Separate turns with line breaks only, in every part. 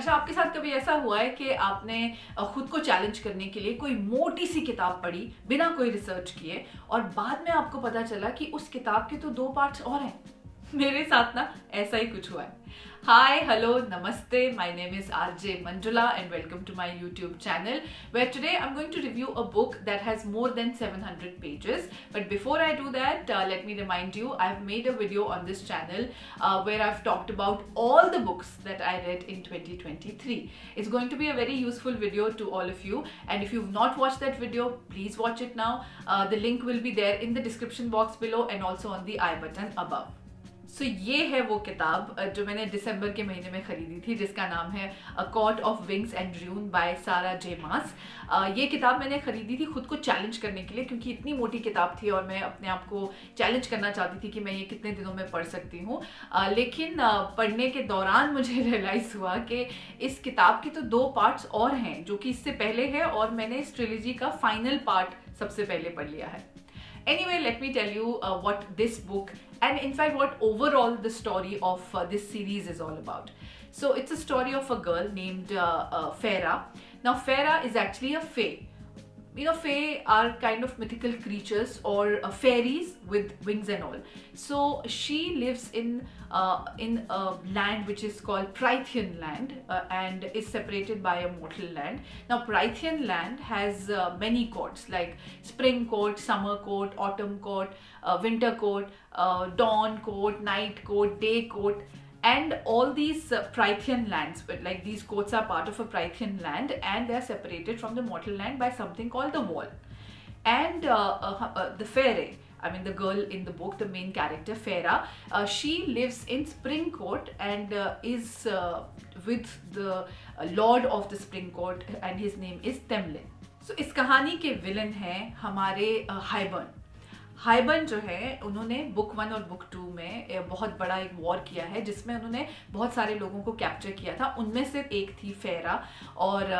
अच्छा, आपके साथ कभी ऐसा हुआ है कि आपने खुद को चैलेंज करने के लिए कोई मोटी सी किताब पढ़ी बिना कोई रिसर्च किए और बाद में आपको पता चला कि उस किताब के तो 2 पार्ट्स और हैं? मेरे साथ ना ऐसा ही कुछ हुआ है। Hi, hello, namaste. My name is RJ Manjula and welcome to my YouTube channel, where today I'm going to review a book that has more than 700 pages. But before I do that, let me remind you, I've made a video on this channel where I've talked about all the books that I read in 2023. It's going to be a very useful video to all of you, and if you've not watched that video, please watch it now. The link will be there in the description box below and also on the I button above. So, ये है वो किताब जो मैंने दिसंबर के महीने में खरीदी थी, जिसका नाम है a court of wings and dune by Sarah J मास। ये किताब मैंने खरीदी थी खुद को चैलेंज करने के लिए, क्योंकि इतनी मोटी किताब थी और मैं अपने आप को चैलेंज करना चाहती थी कि मैं ये कितने दिनों में पढ़ सकती हूँ। लेकिन पढ़ने के दौरान मुझे रियलाइज हुआ कि इस किताब के तो 2 पार्ट्स और हैं जो कि इससे पहले है, और मैंने इस ट्रिलॉजी का फाइनल पार्ट सबसे पहले पढ़ लिया है। Anyway, let me tell you what this book and in fact what overall the story of this series is all about. So it's a story of a girl named Farah. Now Farah is actually a fae. You know, fae are kind of mythical creatures or fairies with wings and all. So she lives in a land which is called Prythian land and is separated by a mortal land. Now Prythian land has many courts like spring court, summer court, autumn court, winter court, dawn court, night court, day court. And all these Prythian lands, but like these courts are part of a Prythian land and they are separated from the mortal land by something called the wall. And the fairy, I mean the girl in the book, the main character Farah, she lives in Spring Court and is with the lord of the Spring Court and his name is Temlin. So इस कहानी के villain हैं हमारे हाइबर्न। हाइबर्न जो है, उन्होंने book 1 और book 2 में बहुत बड़ा एक वॉर किया है जिसमें उन्होंने बहुत सारे लोगों को कैप्चर किया था। उनमें से एक थी फेरा और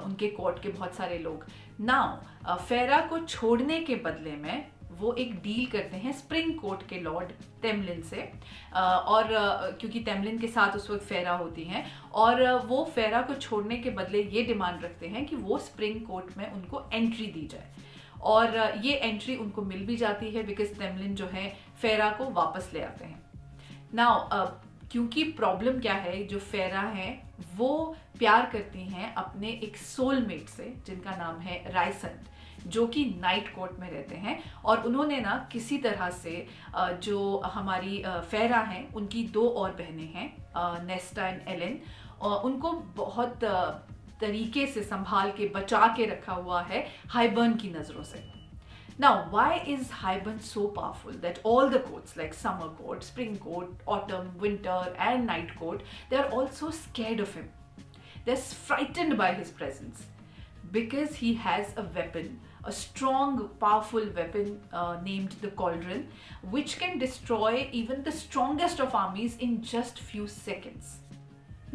उनके कोर्ट के बहुत सारे लोग। नाउ फेरा को छोड़ने के बदले में वो एक डील करते हैं स्प्रिंग कोर्ट के लॉर्ड तेमलिन से, और क्योंकि तेमलिन के साथ उस वक्त फेरा होती हैं और वो फेरा को छोड़ने के बदले ये डिमांड रखते हैं कि वो स्प्रिंग कोर्ट में उनको एंट्री दी जाए, और ये एंट्री उनको मिल भी जाती है बिकॉज तेमलिन जो है फेरा को वापस ले आते हैं। नाउ क्योंकि प्रॉब्लम क्या है, जो फेरा है वो प्यार करती हैं अपने एक सोलमेट से जिनका नाम है राइसेंट, जो कि नाइट कोर्ट में रहते हैं, और उन्होंने ना किसी तरह से जो हमारी फेरा हैं उनकी 2 और बहनें हैं नेस्टा एंड एलेन, उनको बहुत तरीके से संभाल के बचा के रखा हुआ है हाइबर्न की नजरों से। Now, why is Haibun so powerful that all the courts like summer court, spring court, autumn, winter and night court, they are all so scared of him? They're frightened by his presence because he has a weapon, a strong, powerful weapon named the cauldron, which can destroy even the strongest of armies in just few seconds.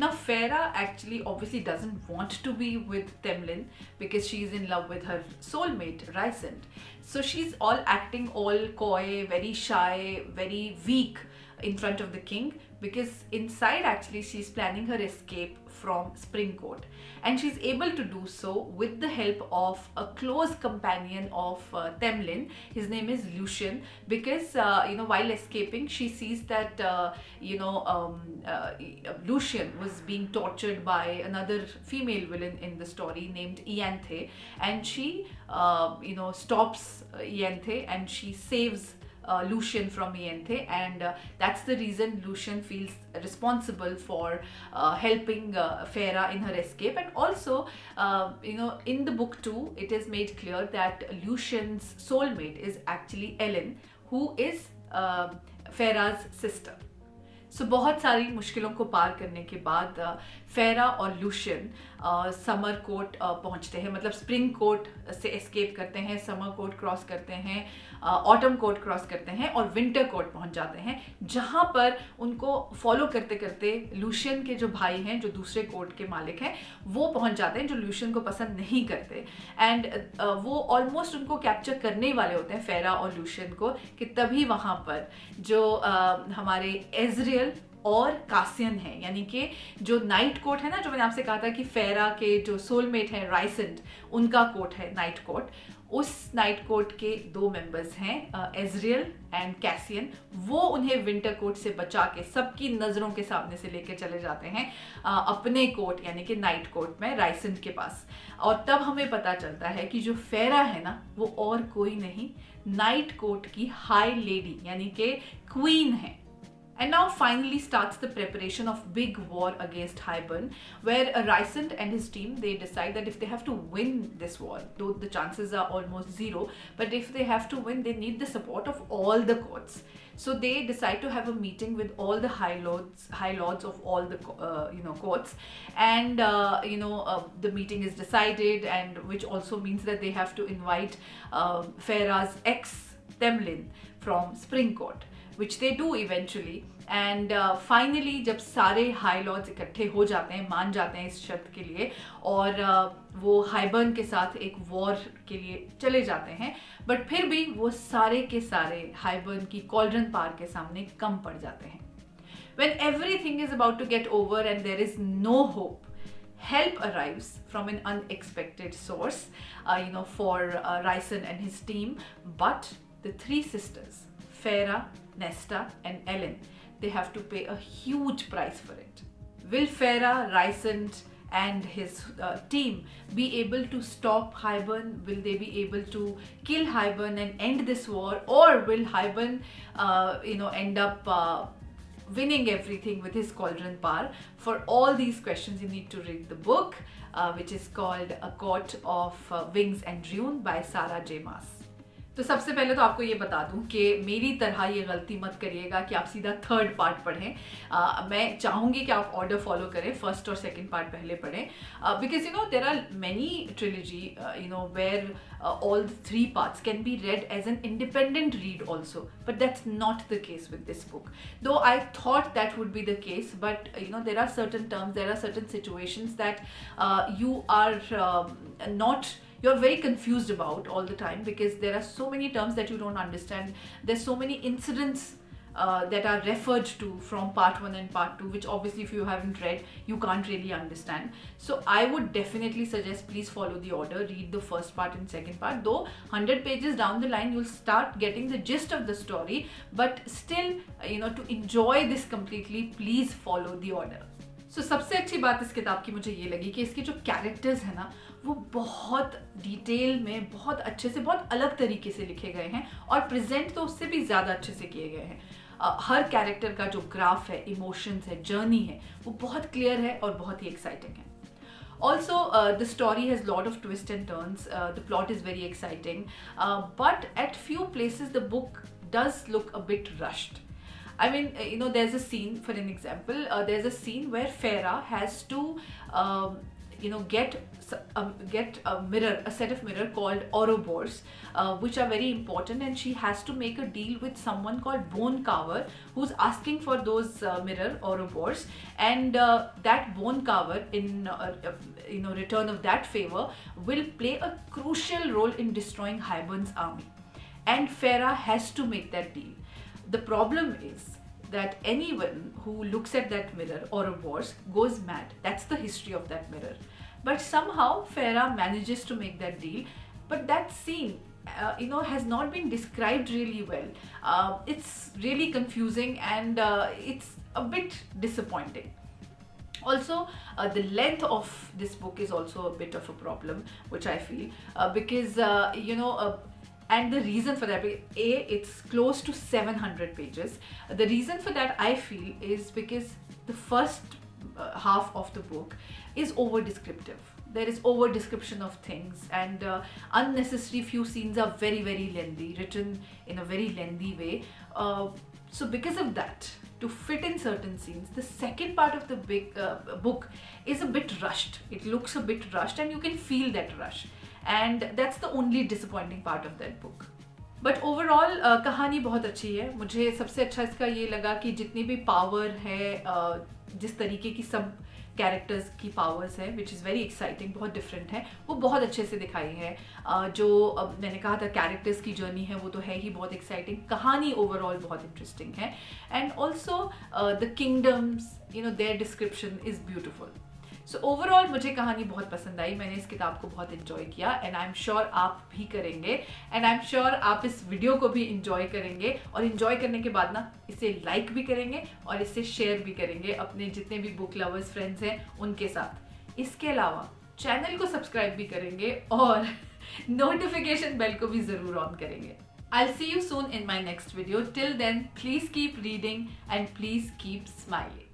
Now Farah actually obviously doesn't want to be with Temlin because she's in love with her soulmate Rysand. So she's all acting all coy, very shy, very weak in front of the king, because inside actually she's planning her escape from Spring Court, and she's able to do so with the help of a close companion of Temlin. His name is Lucian, because while escaping she sees that Lucian was being tortured by another female villain in the story named Ianthe, and she stops Ianthe and she saves Lucian from Ianthe, and that's the reason Lucian feels responsible for helping Farah in her escape. And also in the book 2 it is made clear that Lucian's soulmate is actually Ellen, who is Farah's sister. So बहुत सारी मुश्किलों को पार करने के बाद फेरा और Lucian summer court पहुंचते हैं, मतलब स्प्रिंग कोर्ट से एस्केप करते हैं, समर कोर्ट क्रॉस करते हैं, ऑटम कोर्ट क्रॉस करते हैं और विंटर कोर्ट पहुंच जाते हैं, जहां पर उनको फॉलो करते करते लूशियन के जो भाई हैं, जो दूसरे कोर्ट के मालिक हैं, वो पहुंच जाते हैं, जो लूशियन को पसंद नहीं करते, एंड वो ऑलमोस्ट उनको कैप्चर करने ही वाले होते हैं, फेरा और लूशियन को, कि तभी वहां पर जो हमारे एजरियल और कासियन है, यानी कि जो नाइट कोट है ना, जो मैंने आपसे कहा था कि फेरा के जो सोलमेट है राइसेंट, उनका कोट है नाइट कोट, उस नाइट कोट के 2 मेंबर्स हैं एजरियल एंड कैसियन। वो उन्हें विंटर कोट से बचा के सबकी नज़रों के सामने से लेकर चले जाते हैं अपने कोट यानी कि नाइट कोट में राइसेंट के पास। और तब हमें पता चलता है कि जो फेरा है ना, वो और कोई नहीं, नाइट कोट की हाई लेडी यानी कि क्वीन है। And now finally starts the preparation of big war against Hybern, where Rysand and his team, they decide that if they have to win this war, though the chances are almost zero, but if they have to win, they need the support of all the courts. So they decide to have a meeting with all the high lords of all the courts, and the meeting is decided, and which also means that they have to invite Farah's ex Temlin from Spring Court, which they do eventually. And finally जब सारे high Lord's इकट्ठे हो जाते हैं, मान जाते हैं इस शर्त के लिए, और वो हाइबर्न के साथ एक वॉर के लिए चले जाते हैं, बट फिर भी वो सारे के सारे हाइबर्न की कॉल्ड्रन पार के सामने कम पड़ जाते हैं। When everything is about to get over and there is no hope, help arrives from an unexpected source, for Rysand and his team. But the 3 sisters, Farah, Nesta and Ellen, they have to pay a huge price for it. Will Farah, Rysand and his team be able to stop Hybern? Will they be able to kill Hybern and end this war? Or will Hybern end up winning everything with his cauldron power? For all these questions you need to read the book, which is called A Court of Wings and Ruin by Sarah Maas. तो सबसे पहले तो आपको ये बता दूं कि मेरी तरह ये गलती मत करिएगा कि आप सीधा 3rd पार्ट पढ़ें। मैं चाहूँगी कि आप ऑर्डर फॉलो करें, 1st और 2nd पार्ट पहले पढ़ें, because there are many trilogy where all the 3 parts can be read as an independent read also, but that's not the case with this book. Though I thought that would be the case, but there are certain terms, there are certain situations that you're very confused about all the time, because there are so many terms that you don't understand. There's so many incidents that are referred to from part 1 and part 2, which obviously if you haven't read, you can't really understand. So I would definitely suggest please follow the order, read the 1st part and 2nd part. Though 100 pages down the line you'll start getting the gist of the story, but still to enjoy this completely, please follow the order. So सबसे अच्छी बात इस किताब की मुझे ये लगी कि इसके जो कैरेक्टर्स हैं ना, वो बहुत डिटेल में, बहुत अच्छे से, बहुत अलग तरीके से लिखे गए हैं, और प्रेजेंट तो उससे भी ज़्यादा अच्छे से किए गए हैं। हर कैरेक्टर का जो ग्राफ है, इमोशंस है, जर्नी है, वो बहुत क्लियर है और बहुत ही एक्साइटिंग है। Also, the story has a lot of twists and turns. The plot is very exciting, but at few places the book does look a bit rushed. I mean, there's a scene, for an example, there's a scene where Farah has to, get a mirror, a set of mirror called Ouroboros, which are very important, and she has to make a deal with someone called Bone Carver, who's asking for those mirror Ouroboros, and that Bone Carver, in return of that favor, will play a crucial role in destroying Hybern's army, and Farah has to make that deal. The problem is that anyone who looks at that mirror Ouroboros goes mad. That's the history of that mirror. But somehow Farah manages to make that deal. But that scene, has not been described really well. It's really confusing, and it's a bit disappointing. Also, the length of this book is also a bit of a problem, which I feel, because and the reason for that, it's close to 700 pages. The reason for that, I feel, is because the first half of the book is over descriptive. There is over description of things, and unnecessary few scenes are very, very lengthy, written in a very lengthy way. So because of that, to fit in certain scenes, the second part of the big book is a bit rushed. It looks a bit rushed, and you can feel that rush. And that's the only disappointing part of that book. But overall कहानी बहुत अच्छी है। मुझे सबसे अच्छा इसका ये लगा कि जितनी भी पावर है, जिस तरीके की सब कैरेक्टर्स की पावर्स है, विच इज़ वेरी एक्साइटिंग, बहुत डिफरेंट है, वो बहुत अच्छे से दिखाई है। जो मैंने कहा था कैरेक्टर्स की जर्नी है वो तो है ही बहुत एक्साइटिंग, कहानी ओवरऑल बहुत इंटरेस्टिंग है, and also the kingdoms, you know, there description is beautiful. So overall मुझे कहानी बहुत पसंद आई, मैंने इस किताब को बहुत इंजॉय किया, एंड आई एम श्योर आप भी करेंगे, एंड आई एम श्योर आप इस वीडियो को भी इंजॉय करेंगे, और इंजॉय करने के बाद ना इसे लाइक भी करेंगे और इसे शेयर भी करेंगे अपने जितने भी बुक लवर्स फ्रेंड्स हैं उनके साथ। इसके अलावा चैनल को सब्सक्राइब भी करेंगे और नोटिफिकेशन बेल को भी जरूर ऑन करेंगे। I'll see you soon in my next video. Till then, please keep reading and please keep smiling.